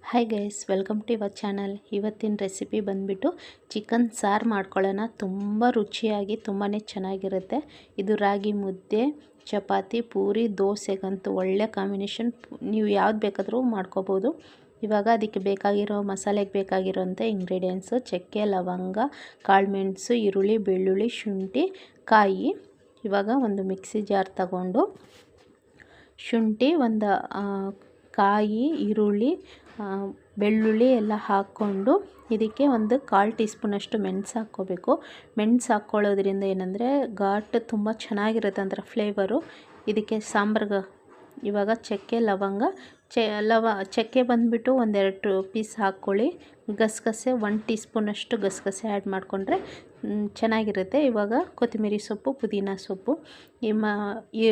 Hi guys, welcome to your channel. ಇವತ್ತಿನ recipe ಬಂದುಬಿಟ್ಟು chicken ಸಾರು ಮಾಡ್ಕೊಳ್ಳೋಣ. ತುಂಬ ರುಚಿಯಾಗಿ ತುಂಬಾ ಚೆನ್ನಾಗಿರುತ್ತೆ. ಇದು ರಾಗಿ ಮುದ್ದೆ, ಚಪಾತಿ, ಪೂರಿ, ದೋಸೆಗಂತೂ ಒಳ್ಳೆ ಕಾಂಬಿನೇಷನ್. ನೀವು ಯಾವ್ದು ಬೇಕಾದರೂ ಮಾಡ್ಕೋಬೋದು. ಇವಾಗ ಅದಕ್ಕೆ ಬೇಕಾಗಿರೋ ಮಸಾಲೆಗೆ ಬೇಕಾಗಿರೋಂಥ ಇಂಗ್ರೀಡಿಯೆಂಟ್ಸು: ಚಕ್ಕೆ, ಲವಂಗ, ಕಾಳುಮೆಣಸು, ಈರುಳ್ಳಿ, ಬೆಳ್ಳುಳ್ಳಿ, ಶುಂಠಿ, ಕಾಯಿ. ಇವಾಗ ಒಂದು ಮಿಕ್ಸಿ ಜಾರ್ ತಗೊಂಡು ಶುಂಠಿ, ಒಂದು ಕಾಯಿ, ಈರುಳ್ಳಿ, ಬೆಳ್ಳುಳ್ಳಿ ಎಲ್ಲ ಹಾಕ್ಕೊಂಡು ಇದಕ್ಕೆ ಒಂದು 1/4 ಟೀ ಸ್ಪೂನಷ್ಟು ಮೆಣಸು ಹಾಕ್ಕೋಬೇಕು. ಮೆಣಸು ಹಾಕ್ಕೊಳ್ಳೋದ್ರಿಂದ ಏನಂದರೆ ಘಾಟ್ ತುಂಬ ಚೆನ್ನಾಗಿರುತ್ತೆ, ಒಂಥರ ಫ್ಲೇವರು ಇದಕ್ಕೆ ಸಾಂಬಾರ್ಗೆ. ಇವಾಗ ಚಕ್ಕೆ, ಲವಂಗ, ಚಕ್ಕೆ ಬಂದುಬಿಟ್ಟು 1-2 ಪೀಸ್ ಹಾಕ್ಕೊಳ್ಳಿ. ಗಸಗಸೆ 1 ಟೀ ಸ್ಪೂನಷ್ಟು ಗಸಗಸೆ ಆ್ಯಡ್ ಮಾಡಿಕೊಂಡ್ರೆ ಚೆನ್ನಾಗಿರುತ್ತೆ. ಇವಾಗ ಕೊತ್ತಂಬರಿ ಸೊಪ್ಪು, ಪುದೀನ ಸೊಪ್ಪು, ಈ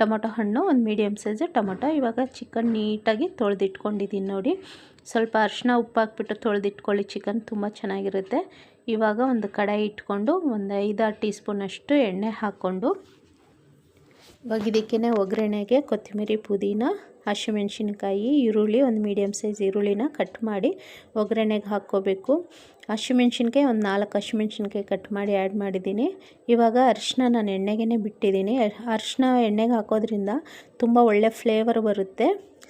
ಟೊಮೊಟೊ ಹಣ್ಣು, ಒಂದು ಮೀಡಿಯಮ್ ಸೈಜ್ ಟೊಮೊಟೊ. ಇವಾಗ ಚಿಕನ್ ನೀಟಾಗಿ ತೊಳೆದಿಟ್ಕೊಂಡಿದ್ದೀನಿ ನೋಡಿ. ಸ್ವಲ್ಪ ಅರಿಶಿನ, ಉಪ್ಪು ಹಾಕ್ಬಿಟ್ಟು ತೊಳೆದಿಟ್ಕೊಳ್ಳಿ. ಚಿಕನ್ ತುಂಬ ಚೆನ್ನಾಗಿರುತ್ತೆ. ಇವಾಗ ಒಂದು ಕಡಾಯಿ ಇಟ್ಕೊಂಡು ಒಂದು 5-6 ಟೀ ಸ್ಪೂನಷ್ಟು ಎಣ್ಣೆ ಹಾಕ್ಕೊಂಡು ಇವಾಗ ಇದಕ್ಕೇ ಒಗ್ಗರಣೆಗೆ ಕೊತ್ತಂಬರಿ, ಪುದೀನ, ಹಸಿಮೆಣ್ಸಿನ್ಕಾಯಿ, ಈರುಳ್ಳಿ, ಒಂದು ಮೀಡಿಯಮ್ ಸೈಜ್ ಈರುಳ್ಳಿನ ಕಟ್ ಮಾಡಿ ಒಗ್ಗರಣೆಗೆ ಹಾಕ್ಕೋಬೇಕು. ಹಸಿಮೆಣ್ಸಿನ್ಕಾಯಿ ಒಂದು 4 ಹಸಿಮೆಣ್ಸಿನ್ಕಾಯಿ ಕಟ್ ಮಾಡಿ ಆ್ಯಡ್ ಮಾಡಿದ್ದೀನಿ. ಇವಾಗ ಅರಿಶಿನ ನಾನು ಎಣ್ಣೆಗೆ ಬಿಟ್ಟಿದ್ದೀನಿ. ಅರಿಶಿನ ಎಣ್ಣೆಗೆ ಹಾಕೋದ್ರಿಂದ ತುಂಬ ಒಳ್ಳೆ ಫ್ಲೇವರ್ ಬರುತ್ತೆ.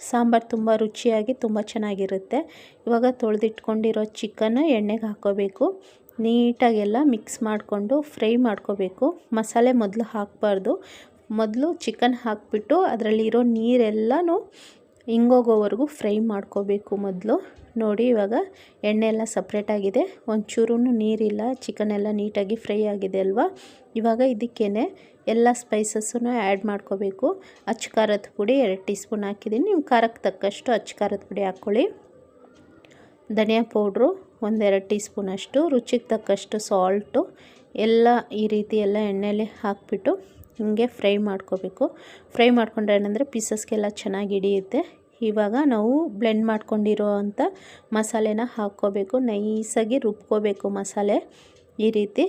ಸಾಂಬಾರು ತುಂಬ ರುಚಿಯಾಗಿ ತುಂಬ ಚೆನ್ನಾಗಿರುತ್ತೆ. ಇವಾಗ ತೊಳೆದಿಟ್ಕೊಂಡಿರೋ ಚಿಕನ್ ಎಣ್ಣೆಗೆ ಹಾಕ್ಕೋಬೇಕು. ನೀಟಾಗೆಲ್ಲ ಮಿಕ್ಸ್ ಮಾಡಿಕೊಂಡು ಫ್ರೈ ಮಾಡ್ಕೋಬೇಕು. ಮಸಾಲೆ ಮೊದಲು ಹಾಕಬಾರ್ದು. ಮೊದಲು ಚಿಕನ್ ಹಾಕಿಬಿಟ್ಟು ಅದರಲ್ಲಿರೋ ನೀರೆಲ್ಲನೂ ಹಿಂಗೋಗೋವರೆಗೂ ಫ್ರೈ ಮಾಡ್ಕೋಬೇಕು ಮೊದಲು. ನೋಡಿ, ಇವಾಗ ಎಣ್ಣೆ ಎಲ್ಲ ಸಪ್ರೇಟಾಗಿದೆ, ಒಂಚೂರು ನೀರಿಲ್ಲ, ಚಿಕನ್ ಎಲ್ಲ ನೀಟಾಗಿ ಫ್ರೈ ಆಗಿದೆ ಅಲ್ವಾ. ಇವಾಗ ಇದಕ್ಕೇ ಎಲ್ಲ ಸ್ಪೈಸಸ್ಸನ್ನು ಆ್ಯಡ್ ಮಾಡ್ಕೋಬೇಕು. ಅಚ್ಚ ಖಾರದ ಪುಡಿ 2 ಟೀ ಸ್ಪೂನ್ ಹಾಕಿದ್ದೀನಿ. ನೀವು ಖಾರಕ್ಕೆ ತಕ್ಕಷ್ಟು ಅಚ್ಚ ಖಾರದ ಪುಡಿ ಹಾಕ್ಕೊಳ್ಳಿ. ಧನಿಯಾ ಪೌಡ್ರು 1-2 ಟೀ ಸ್ಪೂನಷ್ಟು, ರುಚಿಗೆ ತಕ್ಕಷ್ಟು ಸಾಲ್ಟು. ಎಲ್ಲ ಈ ರೀತಿ ಎಲ್ಲ ಎಣ್ಣೆಯಲ್ಲಿ ಹಾಕಿಬಿಟ್ಟು ಹಿಂಗೆ ಫ್ರೈ ಮಾಡ್ಕೋಬೇಕು. ಫ್ರೈ ಮಾಡ್ಕೊಂಡ್ರೆ ಏನಂದರೆ ಪೀಸಸ್ಗೆಲ್ಲ ಚೆನ್ನಾಗಿ ಹಿಡಿಯುತ್ತೆ. ಇವಾಗ ನಾವು ಬ್ಲೆಂಡ್ ಮಾಡ್ಕೊಂಡಿರೋ ಅಂಥ ಮಸಾಲೆನ ಹಾಕ್ಕೋಬೇಕು. ನೈಸಾಗಿ ರುಬ್ಕೋಬೇಕು ಮಸಾಲೆ. ಈ ರೀತಿ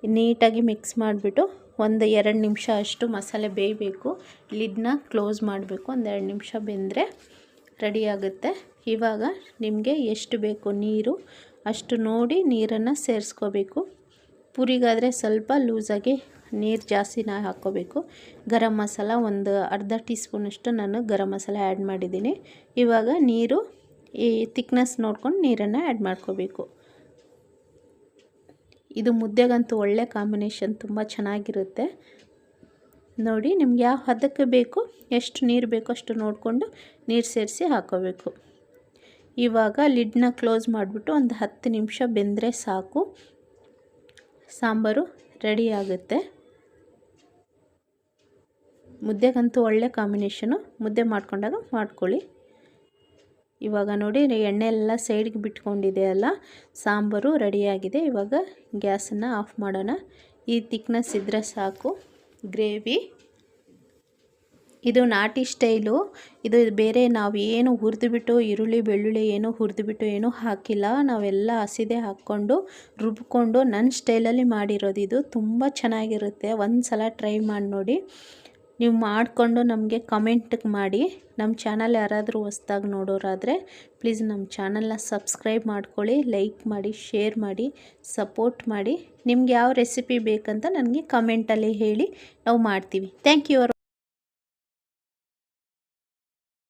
ನೀಟಾಗಿ ಮಿಕ್ಸ್ ಮಾಡಿಬಿಟ್ಟು 1-2 ನಿಮಿಷ ಅಷ್ಟು ಮಸಾಲೆ ಬೇಯಬೇಕು. ಲಿಡ್ನ ಕ್ಲೋಸ್ ಮಾಡಬೇಕು. 1-2 ನಿಮಿಷ ಬೆಂದರೆ ರೆಡಿಯಾಗುತ್ತೆ. ಇವಾಗ ನಿಮಗೆ ಎಷ್ಟು ಬೇಕು ನೀರು ಅಷ್ಟು ನೋಡಿ ನೀರನ್ನು ಸೇರಿಸ್ಕೋಬೇಕು. ಪೂರಿಗಾದರೆ ಸ್ವಲ್ಪ ಲೂಸಾಗಿ ನೀರು ಜಾಸ್ತಿನ ಹಾಕ್ಕೋಬೇಕು. ಗರಂ ಮಸಾಲ ಒಂದು ಅರ್ಧ ಟೀ ಸ್ಪೂನಷ್ಟು ನಾನು ಗರಂ ಮಸಾಲ ಆ್ಯಡ್ ಮಾಡಿದ್ದೀನಿ. ಇವಾಗ ನೀರು ಈ ತಿಕ್ನೆಸ್ ನೋಡ್ಕೊಂಡು ನೀರನ್ನು ಆ್ಯಡ್ ಮಾಡ್ಕೋಬೇಕು. ಇದು ಮುದ್ದೆಗಂತೂ ಒಳ್ಳೆ ಕಾಂಬಿನೇಷನ್, ತುಂಬ ಚೆನ್ನಾಗಿರುತ್ತೆ. ನೋಡಿ, ನಿಮ್ಗೆ ಯಾವ ಹದಕ್ಕೆ ಬೇಕು, ಎಷ್ಟು ನೀರು ಬೇಕೋ ಅಷ್ಟು ನೋಡಿಕೊಂಡು ನೀರು ಸೇರಿಸಿ ಹಾಕ್ಕೋಬೇಕು. ಇವಾಗ ಲಿಡ್ನ ಕ್ಲೋಸ್ ಮಾಡಿಬಿಟ್ಟು ಒಂದು 10 ನಿಮಿಷ ಬೆಂದರೆ ಸಾಕು. ಸಾಂಬಾರು ರೆಡಿ ಆಗುತ್ತೆ. ಮುದ್ದೆಗಂತೂ ಒಳ್ಳೆ ಕಾಂಬಿನೇಷನು. ಮುದ್ದೆ ಮಾಡ್ಕೊಂಡಾಗ ಮಾಡ್ಕೊಳ್ಳಿ. ಇವಾಗ ನೋಡಿ, ಎಣ್ಣೆ ಎಲ್ಲ ಸೈಡ್ಗೆ ಬಿಟ್ಕೊಂಡಿದೆ ಅಲ್ಲ, ಸಾಂಬಾರು ರೆಡಿಯಾಗಿದೆ. ಇವಾಗ ಗ್ಯಾಸನ್ನು ಆಫ್ ಮಾಡೋಣ. ಈ ತಿಕ್ನೆಸ್ ಇದ್ದರೆ ಸಾಕು ಗ್ರೇವಿ. ಇದು ನಾಟಿ ಸ್ಟೈಲು. ಇದು ಬೇರೆ ನಾವು ಏನು ಹುರಿದುಬಿಟ್ಟು ಈರುಳ್ಳಿ, ಬೆಳ್ಳುಳ್ಳಿ ಏನು ಹುರಿದುಬಿಟ್ಟು ಏನೂ ಹಾಕಿಲ್ಲ. ನಾವೆಲ್ಲ ಹಸಿದೆ ಹಾಕ್ಕೊಂಡು ರುಬ್ಕೊಂಡು ನನ್ನ ಸ್ಟೈಲಲ್ಲಿ ಮಾಡಿರೋದು. ಇದು ತುಂಬ ಚೆನ್ನಾಗಿರುತ್ತೆ. ಒಂದು ಸಲ ಟ್ರೈ ಮಾಡಿ ನೋಡಿ. ನೀವು ಮಾಡಿಕೊಂಡು ನಮಗೆ ಕಮೆಂಟಿಗೆ ಮಾಡಿ. ನಮ್ಮ ಚಾನಲ್ ಯಾರಾದರೂ ಹೊಸ್ದಾಗಿ ನೋಡೋರಾದರೆ ಪ್ಲೀಸ್ ನಮ್ಮ ಚಾನಲ್ನ ಸಬ್ಸ್ಕ್ರೈಬ್ ಮಾಡ್ಕೊಳ್ಳಿ, ಲೈಕ್ ಮಾಡಿ, ಶೇರ್ ಮಾಡಿ, ಸಪೋರ್ಟ್ ಮಾಡಿ. ನಿಮ್ಗೆ ಯಾವ ರೆಸಿಪಿ ಬೇಕಂತ ನನಗೆ ಕಮೆಂಟಲ್ಲಿ ಹೇಳಿ, ನಾವು ಮಾಡ್ತೀವಿ. Thank you.